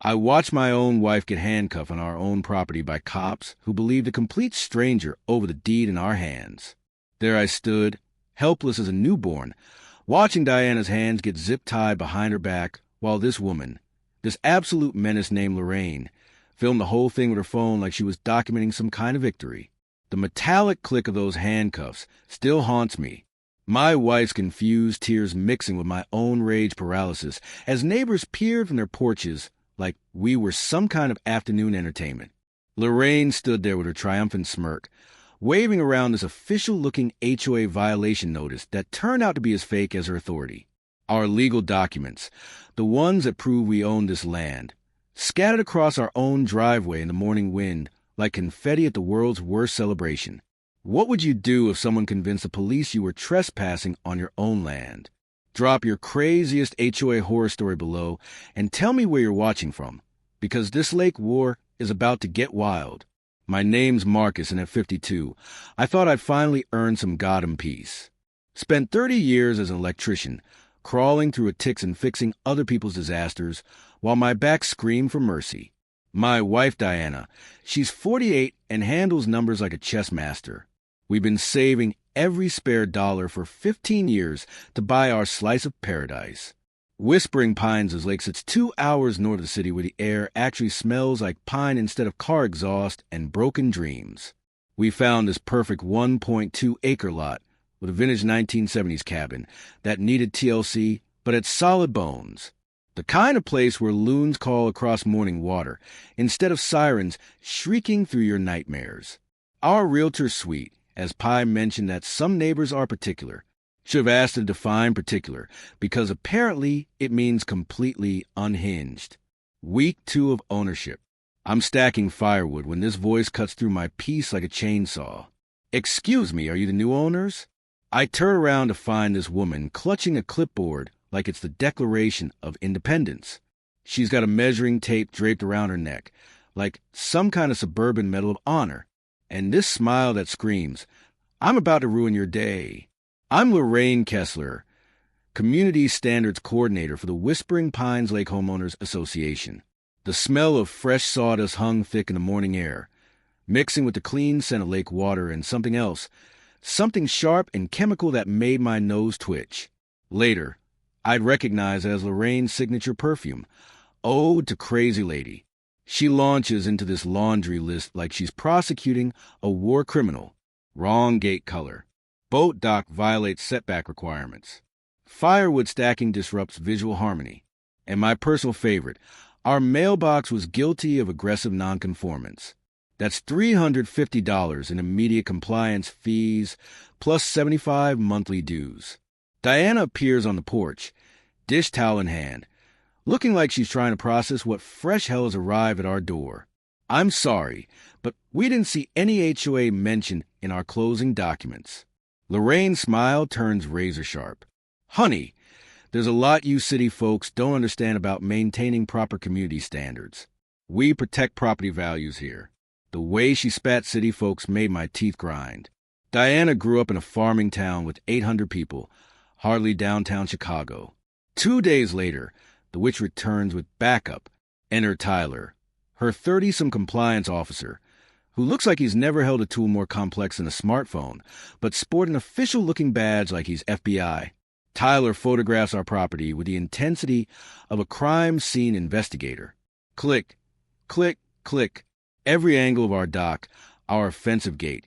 I watched my own wife get handcuffed on our own property by cops who believed a complete stranger over the deed in our hands. There I stood, helpless as a newborn, watching Diana's hands get zip-tied behind her back while this woman, this absolute menace named Lorraine, filmed the whole thing with her phone like she was documenting some kind of victory. The metallic click of those handcuffs still haunts me. My wife's confused tears mixing with my own rage paralysis as neighbors peered from their porches like we were some kind of afternoon entertainment. Lorraine stood there with her triumphant smirk, waving around this official-looking HOA violation notice that turned out to be as fake as her authority. Our legal documents, the ones that prove we own this land, scattered across our own driveway in the morning wind like confetti at the world's worst celebration. What would you do if someone convinced the police you were trespassing on your own land? Drop your craziest HOA horror story below and tell me where you're watching from, because this lake war is about to get wild. My name's Marcus, and at 52, I thought I'd finally earned some Gotham peace. Spent 30 years as an electrician, crawling through attics and fixing other people's disasters, while my back screamed for mercy. My wife, Diana, she's 48 and handles numbers like a chess master. We've been saving every spare dollar for 15 years to buy our slice of paradise. Whispering Pines is Lake sits 2 hours north of the city where the air actually smells like pine instead of car exhaust and broken dreams. We found this perfect 1.2-acre lot with a vintage 1970s cabin that needed TLC but had solid bones. The kind of place where loons call across morning water instead of sirens shrieking through your nightmares. Our realtor's sweet, as Pi mentioned that some neighbors are particular. Should have asked to define particular, because apparently it means completely unhinged. Week 2 of ownership. I'm stacking firewood when this voice cuts through my peace like a chainsaw. "Excuse me, are you the new owners?" I turn around to find this woman clutching a clipboard like it's the Declaration of Independence. She's got a measuring tape draped around her neck, like some kind of suburban Medal of Honor, and this smile that screams, "I'm about to ruin your day." I'm Lorraine Kessler, Community Standards Coordinator for the Whispering Pines Lake Homeowners Association. The smell of fresh sawdust hung thick in the morning air, mixing with the clean scent of lake water and something else, something sharp and chemical that made my nose twitch. Later, I'd recognize it as Lorraine's signature perfume, Ode to Crazy Lady. She launches into this laundry list like she's prosecuting a war criminal. Wrong gate color. Boat dock violates setback requirements. Firewood stacking disrupts visual harmony. And my personal favorite, our mailbox was guilty of aggressive nonconformance. That's $350 in immediate compliance fees, plus 75 monthly dues. Diana appears on the porch, dish towel in hand, looking like she's trying to process what fresh hell has arrived at our door. I'm sorry, but we didn't see any HOA mentioned in our closing documents. Lorraine's smile turns razor sharp. "Honey, there's a lot you city folks don't understand about maintaining proper community standards. We protect property values here." The way she spat city folks made my teeth grind. Diana grew up in a farming town with 800 people, hardly downtown Chicago. 2 days later, the witch returns with backup. Enter Tyler, her 30-some compliance officer, who looks like he's never held a tool more complex than a smartphone, but sport an official-looking badge like he's FBI. Tyler photographs our property with the intensity of a crime scene investigator. Click, click, click. Every angle of our dock, our offensive gate,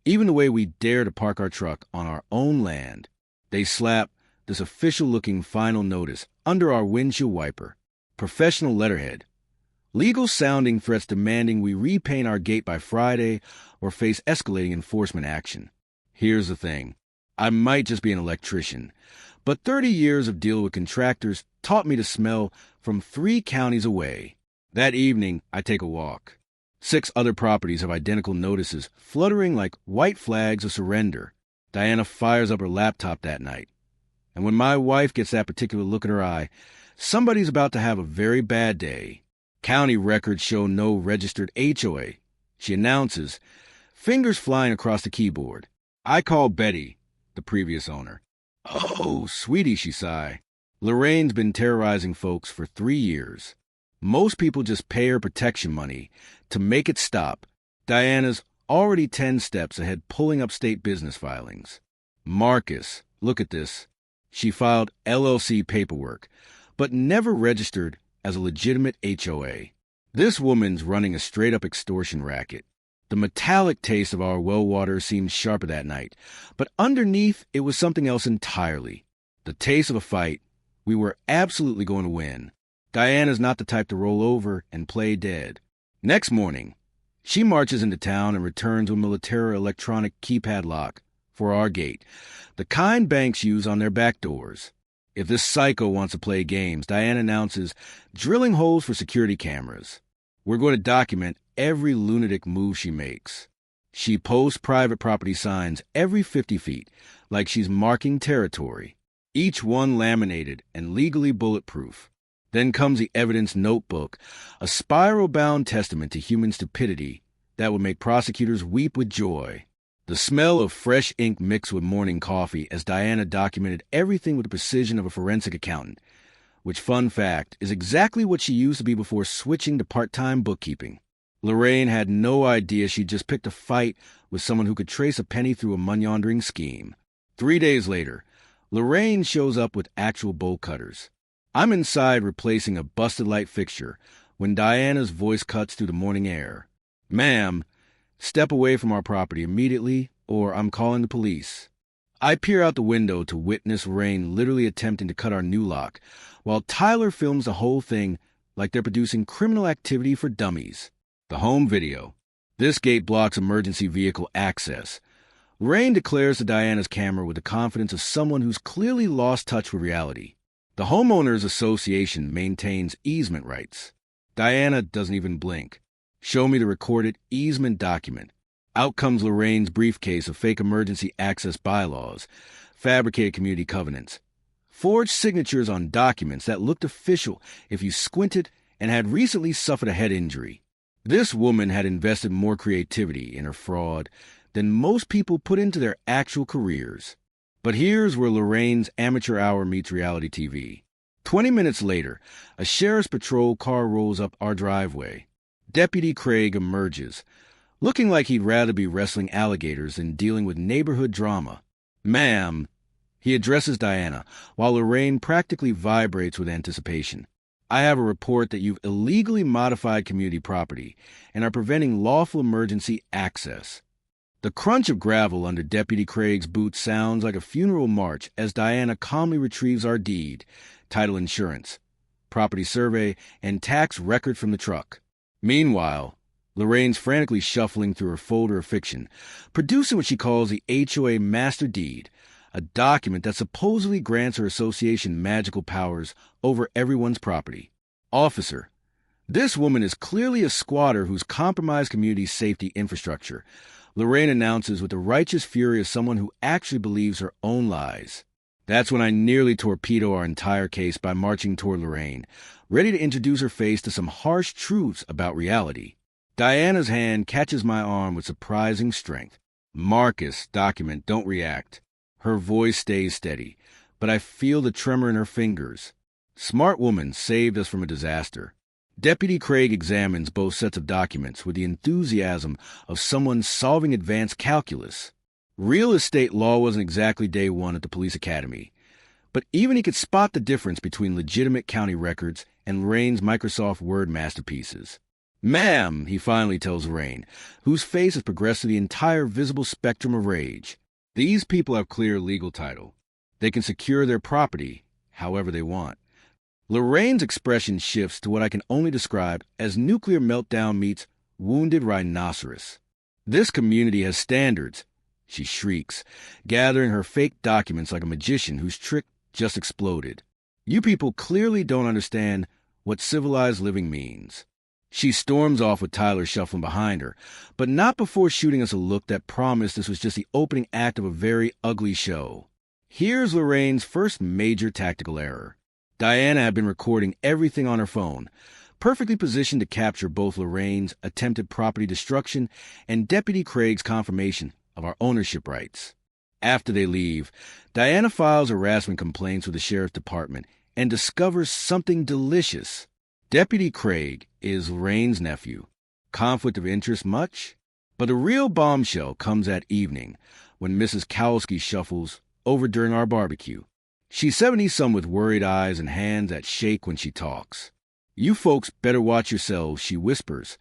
even the way we dare to park our truck on our own land. They slap this official-looking final notice under our windshield wiper. Professional letterhead. Legal-sounding threats demanding we repaint our gate by Friday or face escalating enforcement action. Here's the thing. I might just be an electrician, but 30 years of dealing with contractors taught me to smell from 3 counties away. That evening, I take a walk. 6 other properties have identical notices fluttering like white flags of surrender. Diana fires up her laptop that night. And when my wife gets that particular look in her eye, somebody's about to have a very bad day. County records show no registered HOA. She announces, fingers flying across the keyboard. I call Betty, the previous owner. "Oh, sweetie," she sighed. Lorraine's been terrorizing folks for 3 years. Most people just pay her protection money to make it stop. Diana's already 10 steps ahead, pulling up state business filings. Marcus, look at this. She filed LLC paperwork, but never registered as a legitimate HOA. This woman's running a straight-up extortion racket. The metallic taste of our well water seemed sharper that night, but underneath it was something else entirely. The taste of a fight we were absolutely going to win. Diana's not the type to roll over and play dead. Next morning, she marches into town and returns with a military electronic keypad lock for our gate, the kind banks use on their back doors. If this psycho wants to play games, Diana announces drilling holes for security cameras. We're going to document every lunatic move she makes. She posts private property signs every 50 feet, like she's marking territory, each one laminated and legally bulletproof. Then comes the evidence notebook, a spiral-bound testament to human stupidity that would make prosecutors weep with joy. The smell of fresh ink mixed with morning coffee as Diana documented everything with the precision of a forensic accountant, which, fun fact, is exactly what she used to be before switching to part-time bookkeeping. Lorraine had no idea she'd just picked a fight with someone who could trace a penny through a money-laundering scheme. 3 days later, Lorraine shows up with actual bolt cutters. I'm inside replacing a busted light fixture when Diana's voice cuts through the morning air. Ma'am, step away from our property immediately or I'm calling the police. I peer out the window to witness Lorraine literally attempting to cut our new lock, while Tyler films the whole thing like they're producing criminal activity for dummies. The home video. This gate blocks emergency vehicle access. Lorraine declares to Diana's camera with the confidence of someone who's clearly lost touch with reality. The Homeowners Association maintains easement rights. Diana doesn't even blink. Show me the recorded easement document. Out comes Lorraine's briefcase of fake emergency access bylaws, fabricated community covenants, forged signatures on documents that looked official if you squinted and had recently suffered a head injury. This woman had invested more creativity in her fraud than most people put into their actual careers. But here's where Lorraine's amateur hour meets reality TV. 20 minutes later, a sheriff's patrol car rolls up our driveway. Deputy Craig emerges, looking like he'd rather be wrestling alligators than dealing with neighborhood drama. Ma'am, he addresses Diana, while Lorraine practically vibrates with anticipation. I have a report that you've illegally modified community property and are preventing lawful emergency access. The crunch of gravel under Deputy Craig's boots sounds like a funeral march as Diana calmly retrieves our deed, title insurance, property survey, and tax record from the truck. Meanwhile, Lorraine's frantically shuffling through her folder of fiction, producing what she calls the HOA Master Deed, a document that supposedly grants her association magical powers over everyone's property. Officer, this woman is clearly a squatter who's compromised community safety infrastructure, Lorraine announces with the righteous fury of someone who actually believes her own lies. That's when I nearly torpedo our entire case by marching toward Lorraine, ready to introduce her face to some harsh truths about reality. Diana's hand catches my arm with surprising strength. Marcus, document, don't react. Her voice stays steady, but I feel the tremor in her fingers. Smart woman saved us from a disaster. Deputy Craig examines both sets of documents with the enthusiasm of someone solving advanced calculus. Real estate law wasn't exactly day one at the police academy, but even he could spot the difference between legitimate county records and Lorraine's Microsoft Word masterpieces. Ma'am, he finally tells Lorraine, whose face has progressed to the entire visible spectrum of rage. These people have clear legal title. They can secure their property however they want. Lorraine's expression shifts to what I can only describe as nuclear meltdown meets wounded rhinoceros. This community has standards, she shrieks, gathering her fake documents like a magician whose trick just exploded. You people clearly don't understand what civilized living means. She storms off with Tyler shuffling behind her, but not before shooting us a look that promised this was just the opening act of a very ugly show. Here's Lorraine's first major tactical error. Diana had been recording everything on her phone, perfectly positioned to capture both Lorraine's attempted property destruction and Deputy Craig's confirmation of our ownership rights. After they leave, Diana files harassment complaints with the sheriff's department and discovers something delicious. Deputy Craig is Lorraine's nephew. Conflict of interest much? But the real bombshell comes at evening, when Mrs. Kowalski shuffles over during our barbecue. She's 70-some with worried eyes and hands that shake when she talks. "You folks better watch yourselves," she whispers,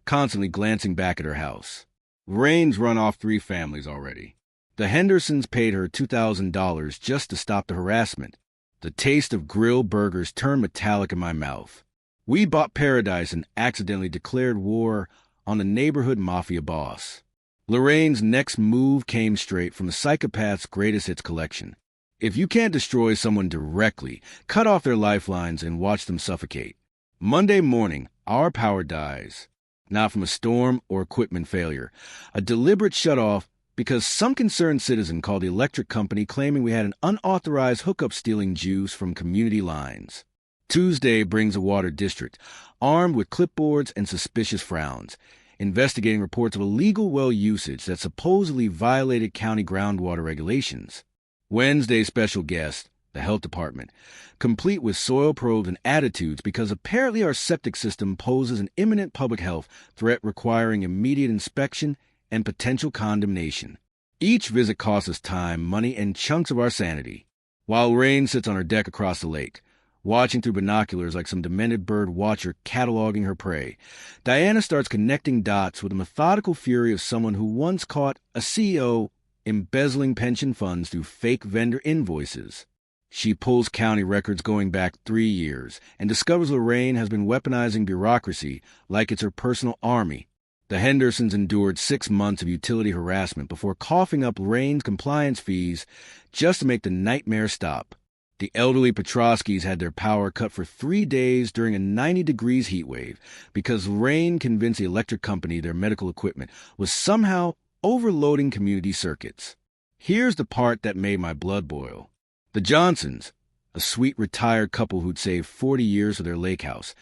constantly glancing back at her house. Lorraine's run off 3 families already. The Hendersons paid her $2,000 just to stop the harassment. The taste of grilled burgers turned metallic in my mouth. We bought paradise and accidentally declared war on the neighborhood mafia boss. Lorraine's next move came straight from the Psychopath's Greatest Hits collection. If you can't destroy someone directly, cut off their lifelines and watch them suffocate. Monday morning, our power dies. Not from a storm or equipment failure. A deliberate shutoff because some concerned citizen called the electric company claiming we had an unauthorized hookup stealing juice from community lines. Tuesday brings a water district, armed with clipboards and suspicious frowns, investigating reports of illegal well usage that supposedly violated county groundwater regulations. Wednesday special guest, the health department, complete with soil probes and attitudes because apparently our septic system poses an imminent public health threat requiring immediate inspection and potential condemnation. Each visit costs us time, money, and chunks of our sanity. While Lorraine sits on her deck across the lake, watching through binoculars like some demented bird watcher cataloging her prey, Diana starts connecting dots with the methodical fury of someone who once caught a CEO embezzling pension funds through fake vendor invoices. She pulls county records going back 3 years and discovers Lorraine has been weaponizing bureaucracy like it's her personal army. The Hendersons endured 6 months of utility harassment before coughing up Lorraine's compliance fees just to make the nightmare stop. The elderly Petroskis had their power cut for 3 days during a 90-degree heat wave because Lorraine convinced the electric company their medical equipment was somehow overloading community circuits. Here's the part that made my blood boil. The Johnsons, a sweet retired couple who'd saved 40 years for their lake house,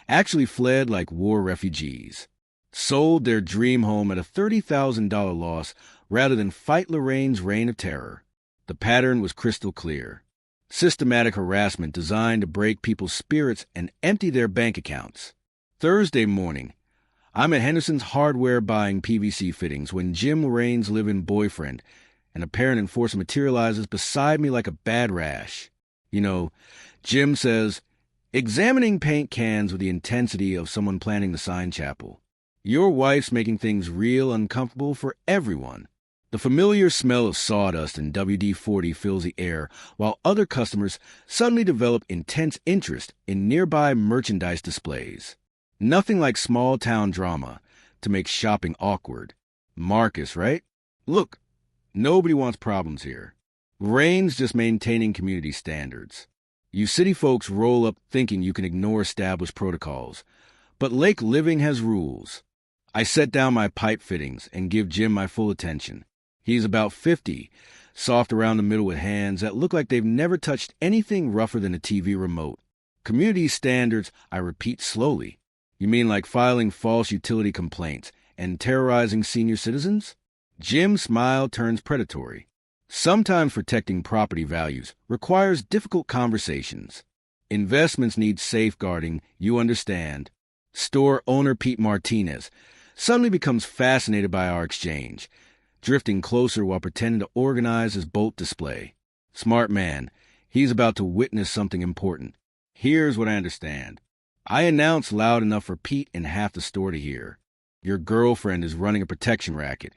actually fled like war refugees. Sold their dream home at a $30,000 loss rather than fight Lorraine's reign of terror. The pattern was crystal clear. Systematic harassment designed to break people's spirits and empty their bank accounts. Thursday morning, I'm at Henderson's Hardware buying PVC fittings when Jim Lorraine's live-in boyfriend, an apparent enforcer, materializes beside me like a bad rash. You know, Jim says, examining paint cans with the intensity of someone planning the sign chapel. Your wife's making things real uncomfortable for everyone. The familiar smell of sawdust and WD-40 fills the air, while other customers suddenly develop intense interest in nearby merchandise displays. Nothing like small-town drama to make shopping awkward. Marcus, right? Look, nobody wants problems here. Lorraine's just maintaining community standards. You city folks roll up thinking you can ignore established protocols. But Lake Living has rules. I set down my pipe fittings and give Jim my full attention. He's about 50, soft around the middle with hands that look like they've never touched anything rougher than a TV remote. Community standards, I repeat slowly. You mean like filing false utility complaints and terrorizing senior citizens? Jim's smile turns predatory. Sometimes protecting property values requires difficult conversations. Investments need safeguarding, you understand. Store owner Pete Martinez suddenly becomes fascinated by our exchange, drifting closer while pretending to organize his bolt display. Smart man, he's about to witness something important. Here's what I understand. I announced loud enough for Pete and half the store to hear. Your girlfriend is running a protection racket,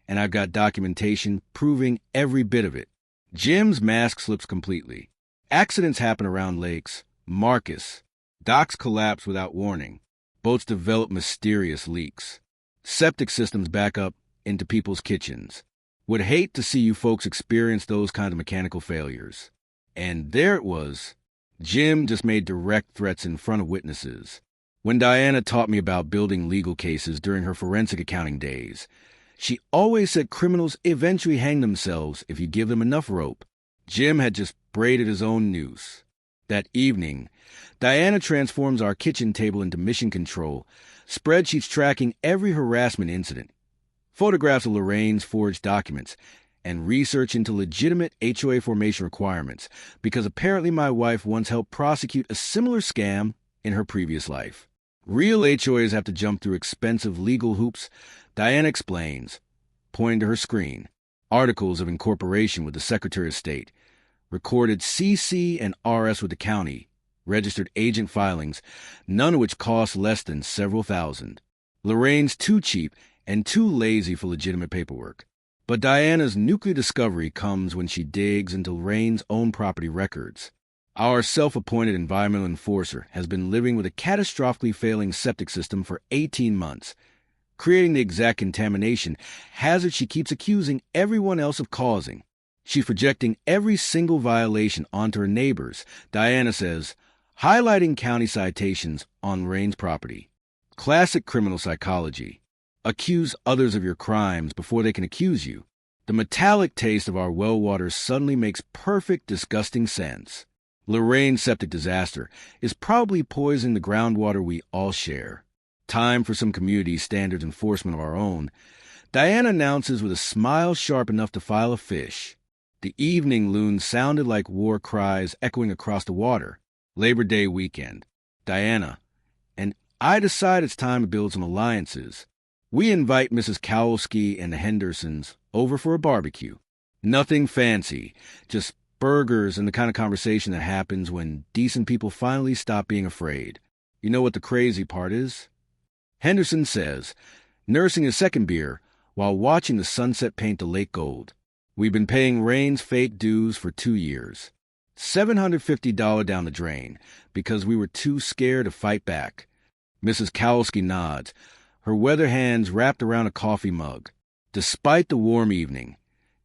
and I've got documentation proving every bit of it. Jim's mask slips completely. Accidents happen around lakes. Marcus. Docks collapse without warning. Boats develop mysterious leaks. Septic systems back up into people's kitchens. Would hate to see you folks experience those kinds of mechanical failures. And there it was. Jim just made direct threats in front of witnesses. When Diana taught me about building legal cases during her forensic accounting days, she always said criminals eventually hang themselves if you give them enough rope. Jim had just braided his own noose. That evening, Diana transforms our kitchen table into mission control, spreadsheets tracking every harassment incident, photographs of Lorraine's forged documents, and research into legitimate HOA formation requirements, because apparently my wife once helped prosecute a similar scam in her previous life. Real HOAs have to jump through expensive legal hoops. Diana explains, pointing to her screen. Articles of incorporation with the Secretary of State, recorded CC and RS with the county, registered agent filings, none of which cost less than several thousand. Lorraine's too cheap and too lazy for legitimate paperwork. But Diana's nuclear discovery comes when she digs into Lorraine's own property records. Our self-appointed environmental enforcer has been living with a catastrophically failing septic system for 18 months, creating the exact contamination hazard she keeps accusing everyone else of causing. She's projecting every single violation onto her neighbors, Diana says, highlighting county citations on Lorraine's property. Classic criminal psychology. Accuse others of your crimes before they can accuse you. The metallic taste of our well water suddenly makes perfect, disgusting sense. Lorraine's septic disaster is probably poisoning the groundwater we all share. Time for some community standards enforcement of our own. Diana announces with a smile sharp enough to file a fish. The evening loon sounded like war cries echoing across the water. Labor Day weekend. Diana. And I decide it's time to build some alliances. We invite Mrs. Kowalski and the Hendersons over for a barbecue. Nothing fancy, just burgers and the kind of conversation that happens when decent people finally stop being afraid. You know what the crazy part is? Henderson says, nursing his second beer while watching the sunset paint the lake gold. We've been paying Rain's fake dues for 2 years. $750 down the drain because we were too scared to fight back. Mrs. Kowalski nods, her weather hands wrapped around a coffee mug. Despite the warm evening,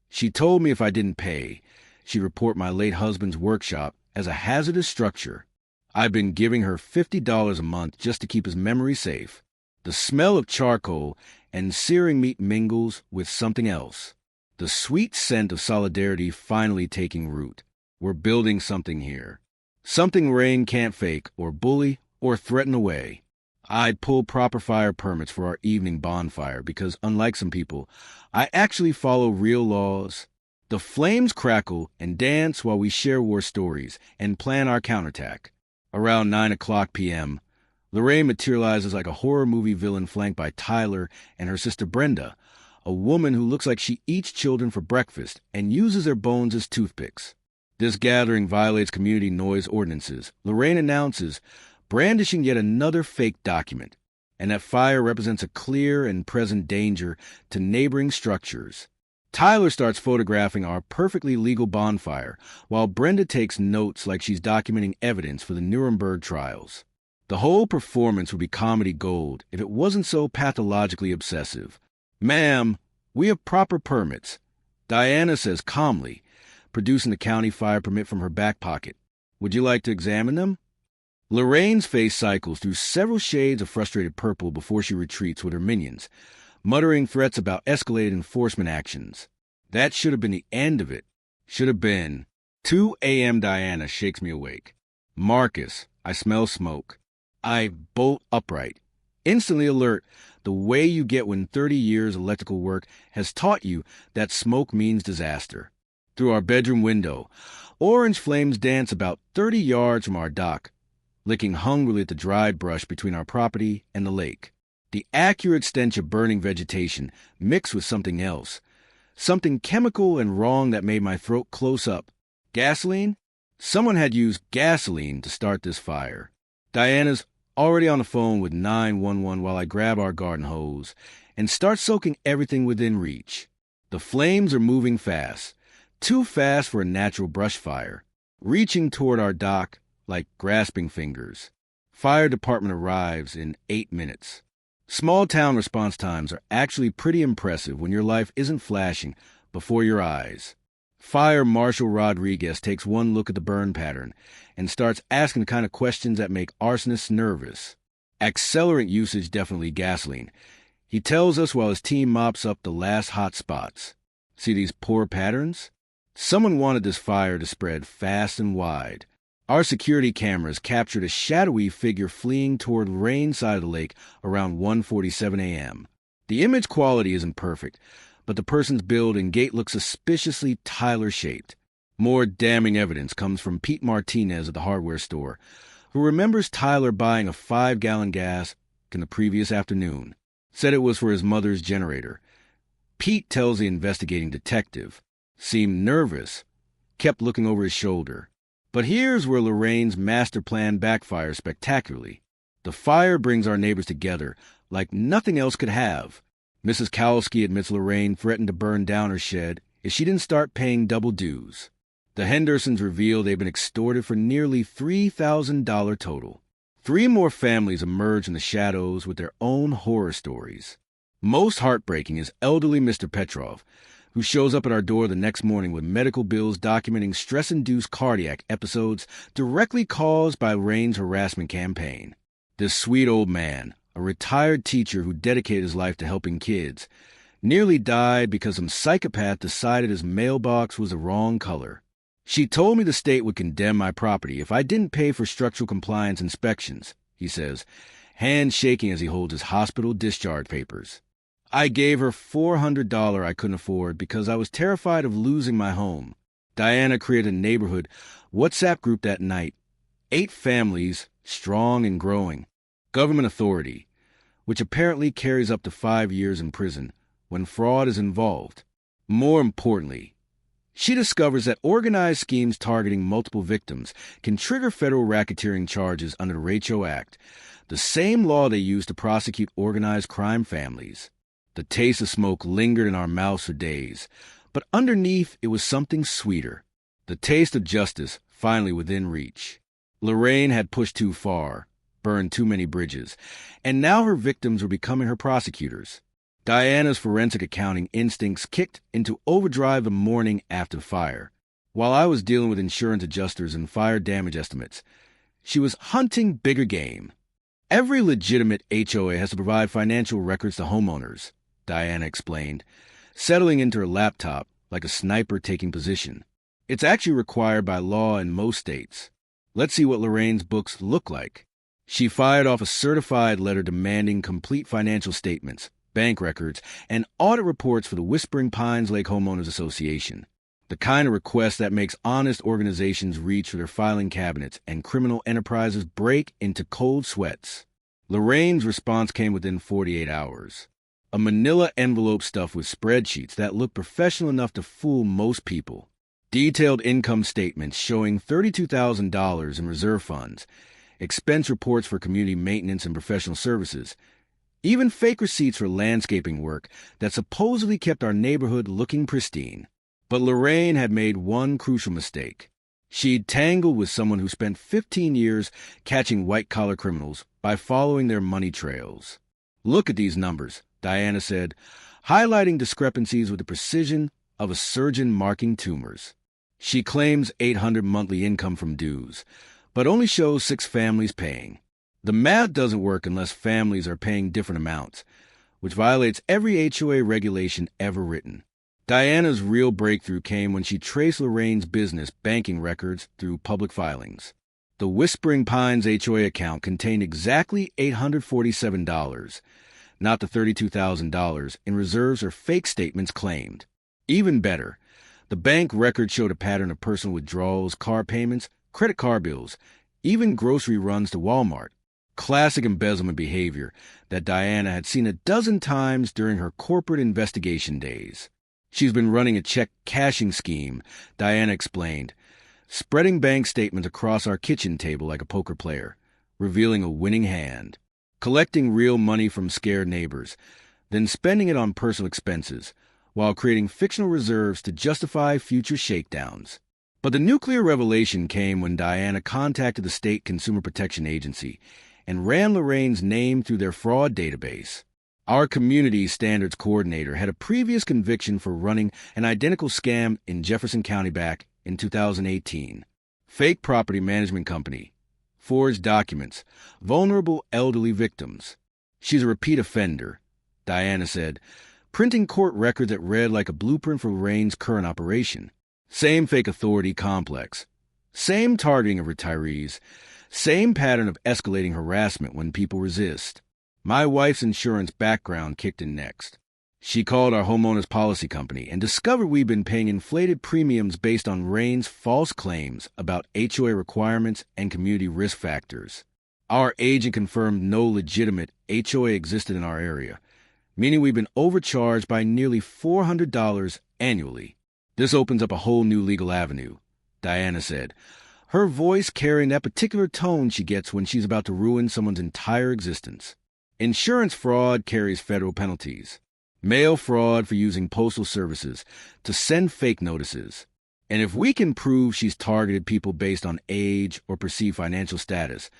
she told me if I didn't pay, she'd report my late husband's workshop as a hazardous structure. I've been giving her $50 a month just to keep his memory safe. The smell of charcoal and searing meat mingles with something else. The sweet scent of solidarity finally taking root. We're building something here. Something Rain can't fake or bully or threaten away. I'd pull proper fire permits for our evening bonfire because, unlike some people, I actually follow real laws. The flames crackle and dance while we share war stories and plan our counterattack. Around 9:00 p.m., Lorraine materializes like a horror movie villain flanked by Tyler and her sister Brenda, a woman who looks like she eats children for breakfast and uses their bones as toothpicks. This gathering violates community noise ordinances. Lorraine announces, brandishing yet another fake document, and that fire represents a clear and present danger to neighboring structures. Tyler starts photographing our perfectly legal bonfire, while Brenda takes notes like she's documenting evidence for the Nuremberg trials. The whole performance would be comedy gold if it wasn't so pathologically obsessive. Ma'am, we have proper permits, Diana says calmly, producing the county fire permit from her back pocket. Would you like to examine them? Lorraine's face cycles through several shades of frustrated purple before she retreats with her minions, muttering threats about escalated enforcement actions. That should have been the end of it. Should have been. 2 a.m. Diana shakes me awake. Marcus, I smell smoke. I bolt upright, instantly alert, the way you get when 30 years of electrical work has taught you that smoke means disaster. Through our bedroom window, orange flames dance about 30 yards from our dock, licking hungrily at the dried brush between our property and the lake. The accurate stench of burning vegetation mixed with something else, something chemical and wrong that made my throat close up. Gasoline? Someone had used gasoline to start this fire. Diana's already on the phone with 911 while I grab our garden hose and start soaking everything within reach. The flames are moving fast, too fast for a natural brush fire, reaching toward our dock like grasping fingers. Fire department arrives in 8 minutes. Small town response times are actually pretty impressive when your life isn't flashing before your eyes. Fire Marshal Rodriguez takes one look at the burn pattern and starts asking the kind of questions that make arsonists nervous. Accelerant usage definitely gasoline. He tells us while his team mops up the last hot spots. See these poor patterns? Someone wanted this fire to spread fast and wide. Our security cameras captured a shadowy figure fleeing toward Lorraine's side of the lake around 1:47 a.m. The image quality isn't perfect, but the person's build and gait look suspiciously Tyler-shaped. More damning evidence comes from Pete Martinez at the hardware store, who remembers Tyler buying a 5-gallon gas in the previous afternoon, said it was for his mother's generator. Pete tells the investigating detective, seemed nervous, kept looking over his shoulder. But here's where Lorraine's master plan backfires spectacularly. The fire brings our neighbors together like nothing else could have. Mrs. Kowalski admits Lorraine threatened to burn down her shed if she didn't start paying double dues. The Hendersons reveal they've been extorted for nearly $3,000 total. 3 more families emerge in the shadows with their own horror stories. Most heartbreaking is elderly Mr. Petrov, who shows up at our door the next morning with medical bills documenting stress-induced cardiac episodes directly caused by Lorraine's harassment campaign. This sweet old man, a retired teacher who dedicated his life to helping kids, nearly died because some psychopath decided his mailbox was the wrong color. She told me the state would condemn my property if I didn't pay for structural compliance inspections, he says, hands shaking as he holds his hospital discharge papers. I gave her $400 I couldn't afford because I was terrified of losing my home. Diana created a neighborhood WhatsApp group that night. 8 families, strong and growing. Government authority, which apparently carries up to 5 years in prison when fraud is involved. More importantly, she discovers that organized schemes targeting multiple victims can trigger federal racketeering charges under the HOA Act, the same law they use to prosecute organized crime families. The taste of smoke lingered in our mouths for days, but underneath it was something sweeter. The taste of justice finally within reach. Lorraine had pushed too far, burned too many bridges, and now her victims were becoming her prosecutors. Diana's forensic accounting instincts kicked into overdrive the morning after the fire. While I was dealing with insurance adjusters and fire damage estimates, she was hunting bigger game. Every legitimate HOA has to provide financial records to homeowners, Diana explained, settling into her laptop like a sniper taking position. It's actually required by law in most states. Let's see what Lorraine's books look like. She fired off a certified letter demanding complete financial statements, bank records, and audit reports for the Whispering Pines Lake Homeowners Association. The kind of request that makes honest organizations reach for their filing cabinets and criminal enterprises break into cold sweats. Lorraine's response came within 48 hours. A manila envelope stuffed with spreadsheets that looked professional enough to fool most people. Detailed income statements showing $32,000 in reserve funds, expense reports for community maintenance and professional services, even fake receipts for landscaping work that supposedly kept our neighborhood looking pristine. But Lorraine had made one crucial mistake. She'd tangled with someone who spent 15 years catching white-collar criminals by following their money trails. Look at these numbers, Diana said, highlighting discrepancies with the precision of a surgeon marking tumors. She claims $800 monthly income from dues, but only shows 6 families paying. The math doesn't work unless families are paying different amounts, which violates every HOA regulation ever written. Diana's real breakthrough came when she traced Lorraine's business banking records through public filings. The Whispering Pines HOA account contained exactly $847, not the $32,000 in reserves or fake statements claimed. Even better, the bank record showed a pattern of personal withdrawals, car payments, credit card bills, even grocery runs to Walmart. Classic embezzlement behavior that Diana had seen a dozen times during her corporate investigation days. She's been running a check cashing scheme, Diana explained, spreading bank statements across our kitchen table like a poker player, revealing a winning hand, collecting real money from scared neighbors, then spending it on personal expenses, while creating fictional reserves to justify future shakedowns. But the nuclear revelation came when Diana contacted the State Consumer Protection Agency and ran Lorraine's name through their fraud database. Our community standards coordinator had a previous conviction for running an identical scam in Jefferson County back in 2018. Fake property management company, forged documents, vulnerable elderly victims. She's a repeat offender, Diana said, printing court records that read like a blueprint for Lorraine's current operation. Same fake authority complex, same targeting of retirees, same pattern of escalating harassment when people resist. My wife's insurance background kicked in next. She called our homeowner's policy company and discovered we'd been paying inflated premiums based on Rain's false claims about HOA requirements and community risk factors. Our agent confirmed no legitimate HOA existed in our area, meaning we've been overcharged by nearly $400 annually. This opens up a whole new legal avenue, Diana said, her voice carrying that particular tone she gets when she's about to ruin someone's entire existence. Insurance fraud carries federal penalties. Mail fraud for using postal services to send fake notices. And if we can prove she's targeted people based on age or perceived financial status,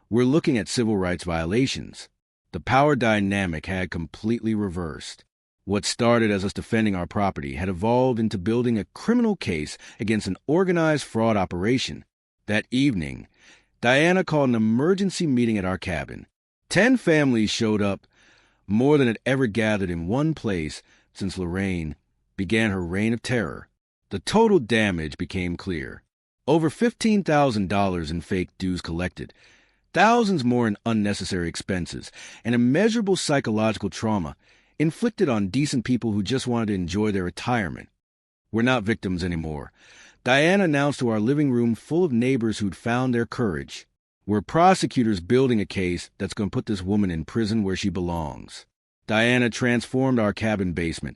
we're looking at civil rights violations. The power dynamic had completely reversed. What started as us defending our property had evolved into building a criminal case against an organized fraud operation. That evening, Diana called an emergency meeting at our cabin. 10 families showed up, more than had ever gathered in one place since Lorraine began her reign of terror. The total damage became clear. Over $15,000 in fake dues collected, thousands more in unnecessary expenses, and immeasurable psychological trauma inflicted on decent people who just wanted to enjoy their retirement. We're not victims anymore. Diana announced to our living room full of neighbors who'd found their courage. We're prosecutors building a case that's going to put this woman in prison where she belongs. Diana transformed our cabin basement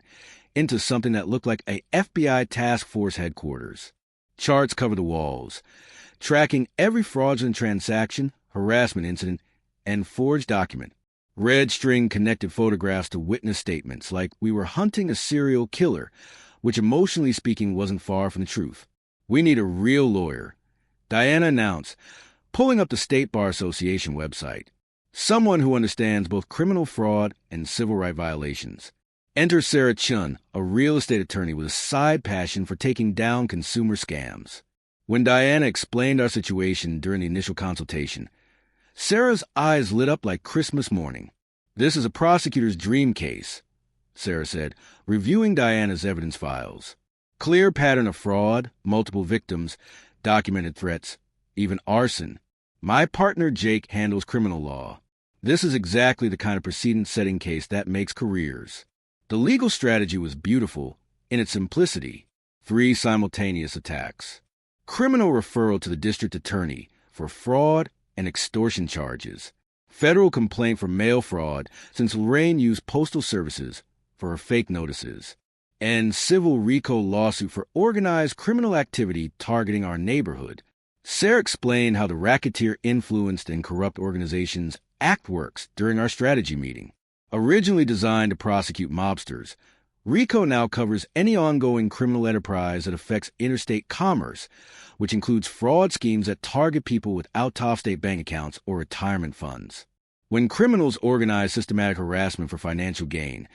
into something that looked like a FBI task force headquarters. Charts cover the walls, tracking every fraudulent transaction, harassment incident, and forged document. Red string connected photographs to witness statements like we were hunting a serial killer, which emotionally speaking wasn't far from the truth. We need a real lawyer, Diana announced, pulling up the State Bar Association website. Someone who understands both criminal fraud and civil rights violations. Enter Sarah Chun, a real estate attorney with a side passion for taking down consumer scams. When Diana explained our situation during the initial consultation, Sarah's eyes lit up like Christmas morning. This is a prosecutor's dream case, Sarah said, reviewing Diana's evidence files. Clear pattern of fraud, multiple victims, documented threats, even arson. My partner Jake handles criminal law. This is exactly the kind of precedent-setting case that makes careers. The legal strategy was beautiful in its simplicity. 3 simultaneous attacks. Criminal referral to the district attorney for fraud and extortion charges. Federal complaint for mail fraud since Lorraine used postal services for her fake notices. And civil RICO lawsuit for organized criminal activity targeting our neighborhood. Sarah explained how the racketeer-influenced and corrupt organization's act works during our strategy meeting. Originally designed to prosecute mobsters, RICO now covers any ongoing criminal enterprise that affects interstate commerce, which includes fraud schemes that target people with out-of-state bank accounts or retirement funds. When criminals organize systematic harassment for financial gain,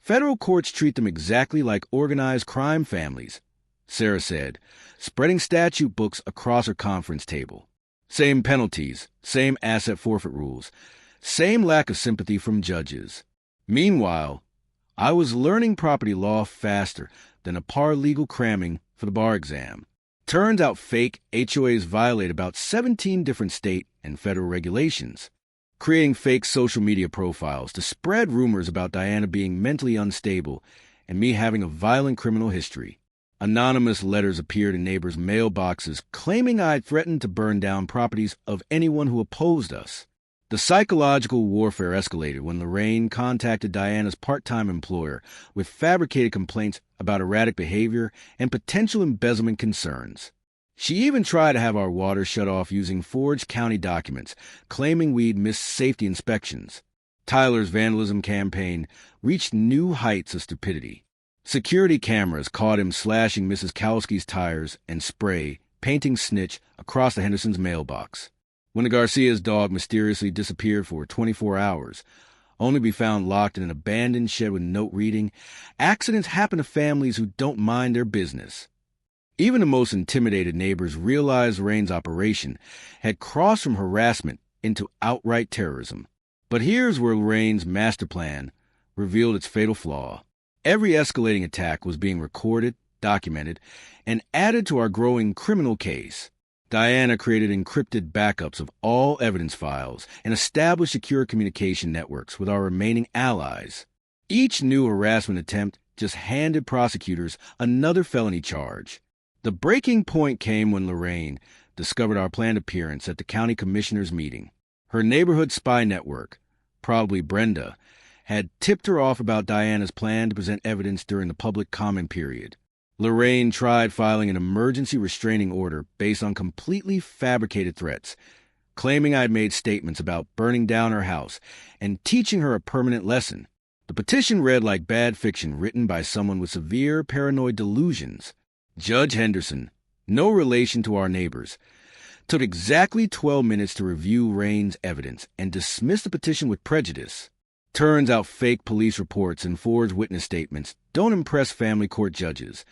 federal courts treat them exactly like organized crime families, Sarah said, spreading statute books across her conference table. Same penalties, same asset forfeit rules, same lack of sympathy from judges. Meanwhile, I was learning property law faster than a paralegal cramming for the bar exam. Turns out fake HOAs violate about 17 different state and federal regulations. Creating fake social media profiles to spread rumors about Diana being mentally unstable and me having a violent criminal history. Anonymous letters appeared in neighbors' mailboxes claiming I'd threatened to burn down properties of anyone who opposed us. The psychological warfare escalated when Lorraine contacted Diana's part-time employer with fabricated complaints about erratic behavior and potential embezzlement concerns. She even tried to have our water shut off using forged county documents, claiming we'd missed safety inspections. Tyler's vandalism campaign reached new heights of stupidity. Security cameras caught him slashing Mrs. Kowski's tires and spray, painting snitch across the Henderson's mailbox. When the Garcia's dog mysteriously disappeared for 24 hours, only to be found locked in an abandoned shed with note reading, accidents happen to families who don't mind their business. Even the most intimidated neighbors realized Rain's operation had crossed from harassment into outright terrorism. But here's where Rain's master plan revealed its fatal flaw. Every escalating attack was being recorded, documented, and added to our growing criminal case. Diana created encrypted backups of all evidence files and established secure communication networks with our remaining allies. Each new harassment attempt just handed prosecutors another felony charge. The breaking point came when Lorraine discovered our planned appearance at the county commissioner's meeting. Her neighborhood spy network, probably Brenda, had tipped her off about Diana's plan to present evidence during the public comment period. Lorraine tried filing an emergency restraining order based on completely fabricated threats, claiming I had made statements about burning down her house and teaching her a permanent lesson. The petition read like bad fiction written by someone with severe paranoid delusions. Judge Henderson, no relation to our neighbors, took exactly 12 minutes to review Rain's evidence and dismiss the petition with prejudice. Turns out fake police reports and forged witness statements don't impress family court judges,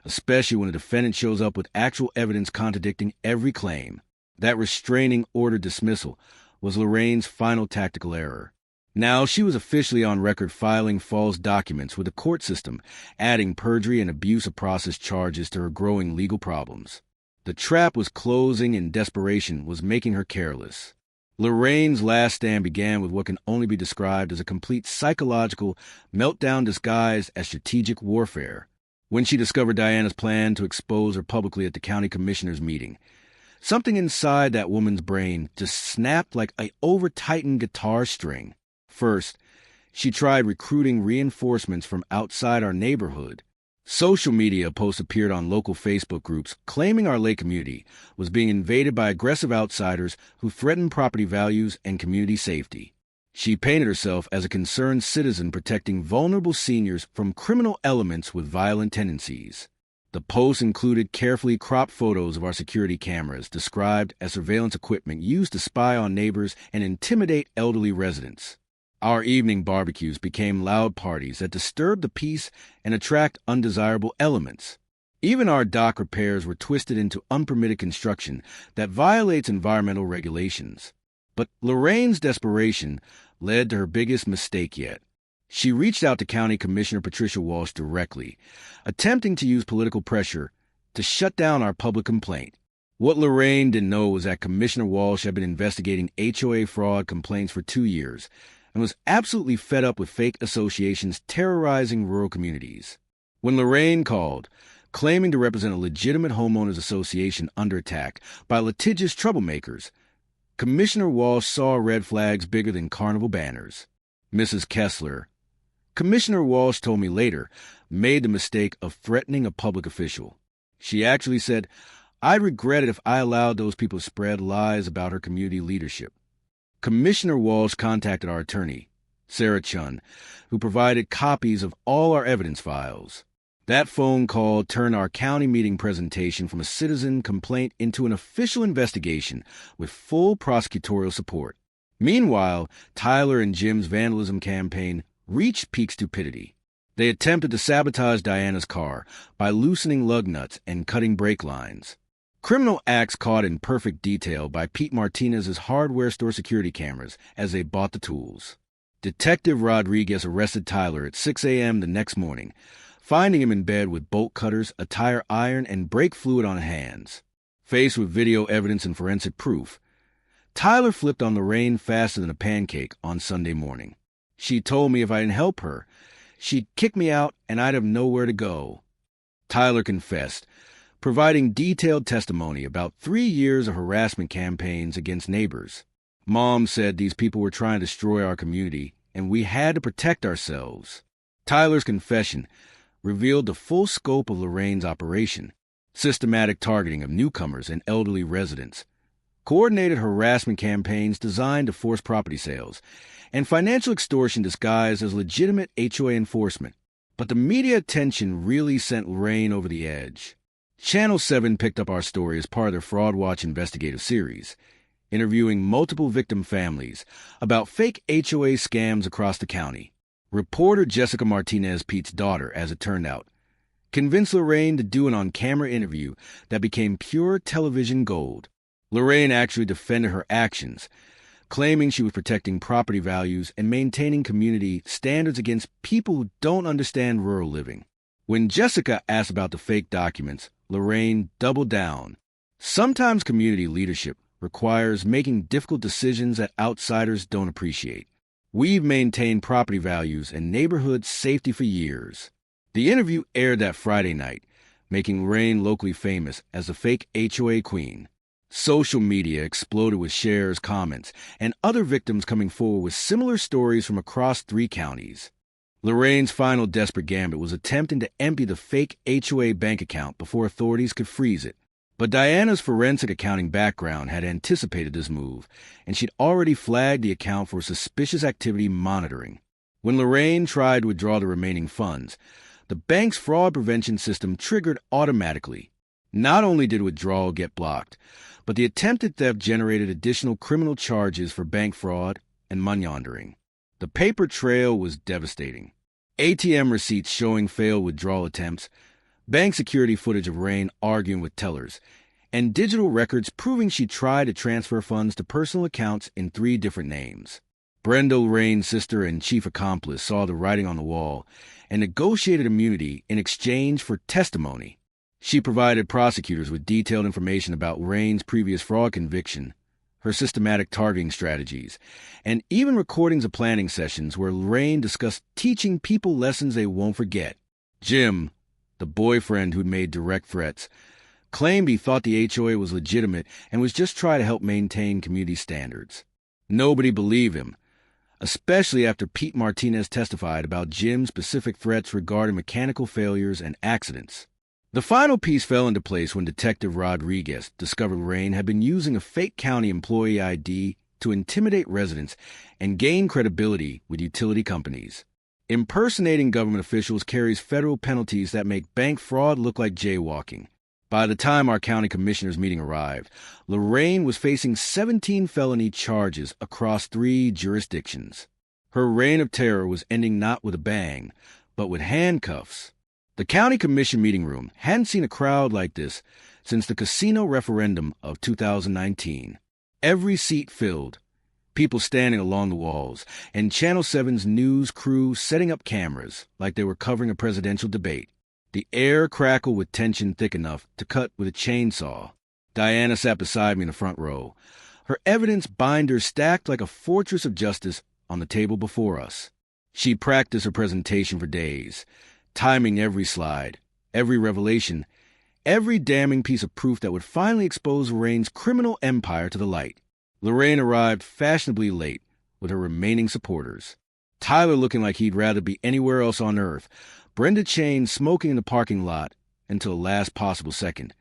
especially when a defendant shows up with actual evidence contradicting every claim. That restraining order dismissal was Lorraine's final tactical error. Now she was officially on record filing false documents with the court system, adding perjury and abuse of process charges to her growing legal problems. The trap was closing and desperation was making her careless. Lorraine's last stand began with what can only be described as a complete psychological meltdown disguised as strategic warfare. When she discovered Diana's plan to expose her publicly at the county commissioner's meeting, something inside that woman's brain just snapped like an over-tightened guitar string. First, she tried recruiting reinforcements from outside our neighborhood. Social media posts appeared on local Facebook groups claiming our Lake community was being invaded by aggressive outsiders who threatened property values and community safety. She painted herself as a concerned citizen protecting vulnerable seniors from criminal elements with violent tendencies. The posts included carefully cropped photos of our security cameras described as surveillance equipment used to spy on neighbors and intimidate elderly residents. Our evening barbecues became loud parties that disturbed the peace and attract undesirable elements. Even our dock repairs were twisted into unpermitted construction that violates environmental regulations. But Lorraine's desperation led to her biggest mistake yet. She reached out to County Commissioner Patricia Walsh directly, attempting to use political pressure to shut down our public complaint. What Lorraine didn't know was that Commissioner Walsh had been investigating HOA fraud complaints for 2 years, and was absolutely fed up with fake associations terrorizing rural communities. When Lorraine called, claiming to represent a legitimate homeowners association under attack by litigious troublemakers, Commissioner Walsh saw red flags bigger than carnival banners. Mrs. Kessler, Commissioner Walsh told me later, made the mistake of threatening a public official. She actually said, "I'd regret it if I allowed those people to spread lies about her community leadership." Commissioner Walsh contacted our attorney, Sarah Chun, who provided copies of all our evidence files. That phone call turned our county meeting presentation from a citizen complaint into an official investigation with full prosecutorial support. Meanwhile, Tyler and Jim's vandalism campaign reached peak stupidity. They attempted to sabotage Diana's car by loosening lug nuts and cutting brake lines. Criminal acts caught in perfect detail by Pete Martinez's hardware store security cameras as they bought the tools. Detective Rodriguez arrested Tyler at 6 a.m. the next morning, finding him in bed with bolt cutters, a tire iron, and brake fluid on hands. Faced with video evidence and forensic proof, Tyler flipped on Lorraine faster than a pancake on Sunday morning. She told me if I didn't help her, she'd kick me out and I'd have nowhere to go. Tyler confessed, providing detailed testimony about 3 years of harassment campaigns against neighbors. Mom said these people were trying to destroy our community, and we had to protect ourselves. Tyler's confession revealed the full scope of Lorraine's operation: systematic targeting of newcomers and elderly residents, coordinated harassment campaigns designed to force property sales, and financial extortion disguised as legitimate HOA enforcement. But the media attention really sent Lorraine over the edge. Channel 7 picked up our story as part of their Fraud Watch investigative series, interviewing multiple victim families about fake HOA scams across the county. Reporter Jessica Martinez, Pete's daughter, as it turned out, convinced Lorraine to do an on-camera interview that became pure television gold. Lorraine actually defended her actions, claiming she was protecting property values and maintaining community standards against people who don't understand rural living. When Jessica asked about the fake documents, Lorraine doubled down. Sometimes community leadership requires making difficult decisions that outsiders don't appreciate. We've maintained property values and neighborhood safety for years. The interview aired that Friday night, making Lorraine locally famous as the fake HOA queen. Social media exploded with shares, comments, and other victims coming forward with similar stories from across 3 counties. Lorraine's final desperate gambit was attempting to empty the fake HOA bank account before authorities could freeze it. But Diana's forensic accounting background had anticipated this move, and she'd already flagged the account for suspicious activity monitoring. When Lorraine tried to withdraw the remaining funds, the bank's fraud prevention system triggered automatically. Not only did withdrawal get blocked, but the attempted theft generated additional criminal charges for bank fraud and money laundering. The paper trail was devastating. ATM receipts showing failed withdrawal attempts, bank security footage of Lorraine arguing with tellers, and digital records proving she tried to transfer funds to personal accounts in 3 different names. Brenda, Lorraine's sister and chief accomplice, saw the writing on the wall and negotiated immunity in exchange for testimony. She provided prosecutors with detailed information about Lorraine's previous fraud conviction, her systematic targeting strategies, and even recordings of planning sessions where Lorraine discussed teaching people lessons they won't forget. Jim, the boyfriend who'd made direct threats, claimed he thought the HOA was legitimate and was just trying to help maintain community standards. Nobody believed him, especially after Pete Martinez testified about Jim's specific threats regarding mechanical failures and accidents. The final piece fell into place when Detective Rodriguez discovered Lorraine had been using a fake county employee ID to intimidate residents and gain credibility with utility companies. Impersonating government officials carries federal penalties that make bank fraud look like jaywalking. By the time our county commissioners' meeting arrived, Lorraine was facing 17 felony charges across 3 jurisdictions. Her reign of terror was ending not with a bang, but with handcuffs. The county commission meeting room hadn't seen a crowd like this since the casino referendum of 2019. Every seat filled, people standing along the walls, and Channel 7's news crew setting up cameras like they were covering a presidential debate. The air crackled with tension thick enough to cut with a chainsaw. Diana sat beside me in the front row, her evidence binder stacked like a fortress of justice on the table before us. She practiced her presentation for days, timing every slide, every revelation, every damning piece of proof that would finally expose Lorraine's criminal empire to the light. Lorraine arrived fashionably late with her remaining supporters. Tyler looking like he'd rather be anywhere else on earth, Brenda Chain smoking in the parking lot until the last possible second,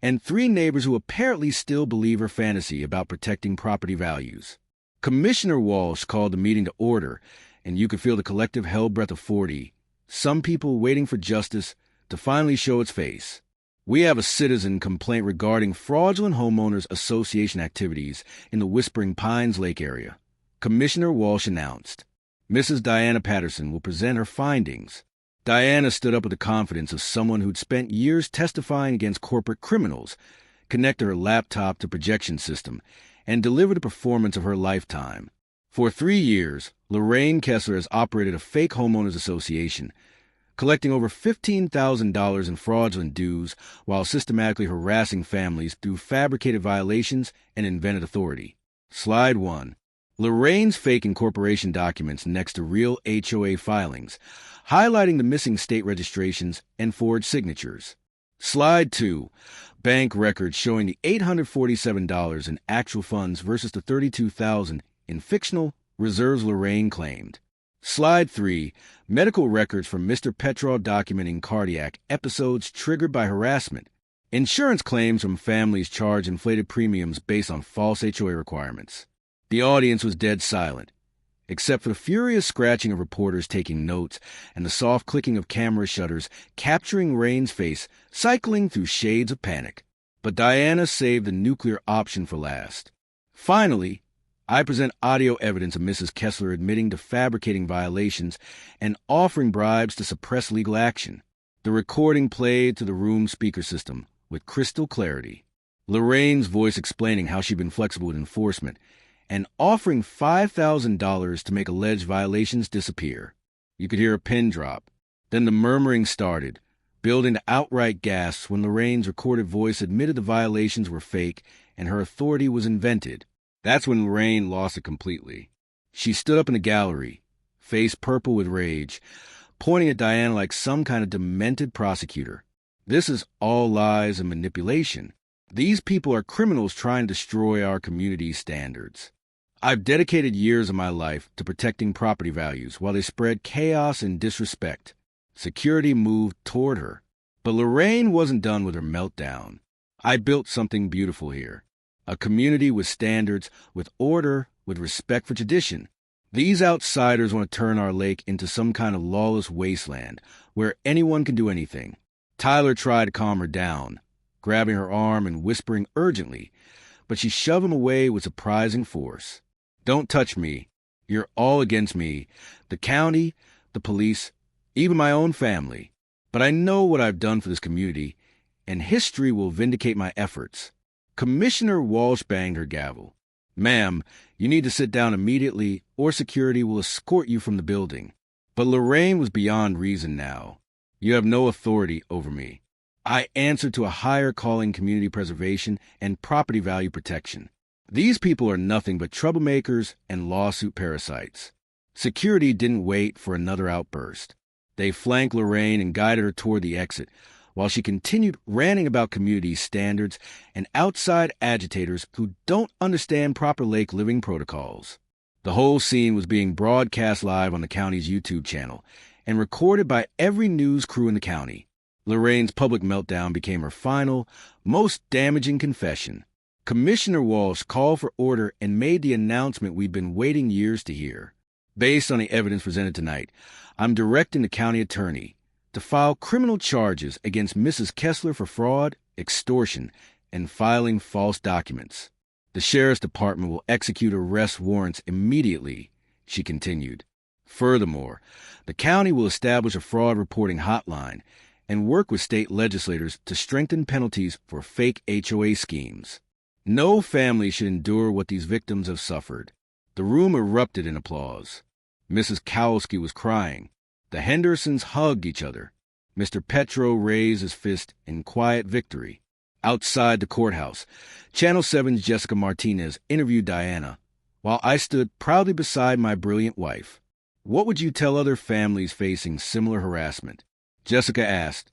and 3 neighbors who apparently still believe her fantasy about protecting property values. Commissioner Walsh called the meeting to order, and you could feel the collective hell breath of 40, some people waiting for justice to finally show its face. We have a citizen complaint regarding fraudulent homeowners association activities in the Whispering Pines Lake area. Commissioner Walsh announced. Mrs. Diana Patterson will present her findings. Diana stood up with the confidence of someone who'd spent years testifying against corporate criminals, connected her laptop to projection system, and delivered a performance of her lifetime. For 3 years, Lorraine Kessler has operated a fake homeowners association, collecting over $15,000 in fraudulent dues while systematically harassing families through fabricated violations and invented authority. Slide 1. Lorraine's fake incorporation documents next to real HOA filings, highlighting the missing state registrations and forged signatures. Slide 2. Bank records showing the $847 in actual funds versus the $32,000 in fictional reserves Lorraine claimed. Slide 3. Medical records from Mr. Petrov documenting cardiac episodes triggered by harassment. Insurance claims from families charge inflated premiums based on false HOA requirements. The audience was dead silent, except for the furious scratching of reporters taking notes and the soft clicking of camera shutters capturing Lorraine's face cycling through shades of panic. But Diana saved the nuclear option for last. Finally, I present audio evidence of Mrs. Kessler admitting to fabricating violations and offering bribes to suppress legal action. The recording played to the room speaker system with crystal clarity. Lorraine's voice explaining how she'd been flexible with enforcement and offering $5,000 to make alleged violations disappear. You could hear a pin drop. Then the murmuring started, building to outright gasps when Lorraine's recorded voice admitted the violations were fake and her authority was invented. That's when Lorraine lost it completely. She stood up in the gallery, face purple with rage, pointing at Diana like some kind of demented prosecutor. This is all lies and manipulation. These people are criminals trying to destroy our community's standards. I've dedicated years of my life to protecting property values while they spread chaos and disrespect. Security moved toward her. But Lorraine wasn't done with her meltdown. I built something beautiful here. A community with standards, with order, with respect for tradition. These outsiders want to turn our lake into some kind of lawless wasteland where anyone can do anything. Tyler tried to calm her down, grabbing her arm and whispering urgently, but she shoved him away with surprising force. Don't touch me. You're all against me. The county, the police, even my own family. But I know what I've done for this community, and history will vindicate my efforts. Commissioner Walsh banged her gavel. Ma'am, you need to sit down immediately, or security will escort you from the building. But Lorraine was beyond reason now. You have no authority over me. I answer to a higher calling, community preservation and property value protection. These people are nothing but troublemakers and lawsuit parasites. Security didn't wait for another outburst. They flanked Lorraine and guided her toward the exit, while she continued ranting about community standards and outside agitators who don't understand proper lake living protocols. The whole scene was being broadcast live on the county's YouTube channel and recorded by every news crew in the county. Lorraine's public meltdown became her final, most damaging confession. Commissioner Walsh called for order and made the announcement we've been waiting years to hear. Based on the evidence presented tonight, I'm directing the county attorney to file criminal charges against Mrs. Kessler for fraud, extortion, and filing false documents. The sheriff's department will execute arrest warrants immediately, she continued. Furthermore, the county will establish a fraud reporting hotline and work with state legislators to strengthen penalties for fake HOA schemes. No family should endure what these victims have suffered. The room erupted in applause. Mrs. Kowalski was crying. The Hendersons hugged each other. Mr. Petro raised his fist in quiet victory. Outside the courthouse, Channel 7's Jessica Martinez interviewed Diana, while I stood proudly beside my brilliant wife. What would you tell other families facing similar harassment? Jessica asked.